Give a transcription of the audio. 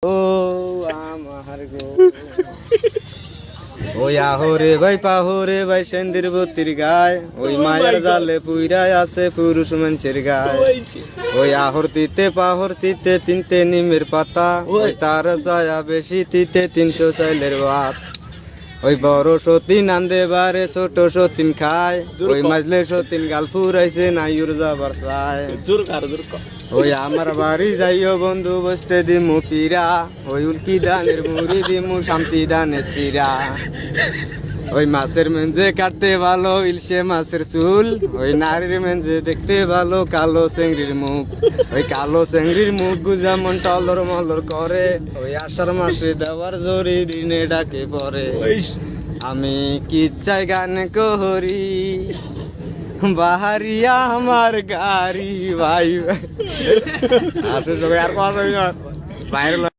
ও আমার গো ওই আহরে ভাই পাহরে ভাই সেন্দির বতির গায় ওই মায়ের জালে পুইরায় আছে পুরুষ মানুষের গায় ওই আহর তিতে পাহর তিতে তিনটে নিমের পাতা ওই তার ছায়া বেশি তিতে 300 চাইলের ভাত ওই বড় সতীন আন্দে বারে ছোট সতীন খায় ওই মাজলে সতীন গাল ফুরাইছে নাইউর যাবার চায় ওই আমার বাড়ি যাইও বন্ধু বসতে দিমু পিরা ওই উল্কি দানের মুড়ি দিমু শান্তি দানের চিরা ওই মাছের মেঞ্জে কাটতে ভালো ইলশে মাছের চুল ওই নারীর মেঞ্জে দেখতে ভালো কালো চেংড়ির মুখ ওই কালো চেংড়ির মুখ গুজা মন টলর মলর করে ওই আষাঢ় মাসে দেওয়ার জোরে দিনে ডাকে পরে আমি কি চাই গান করি বাহারিয়া আমার গাড়ি ভাই আসলে আর কথা বাইরে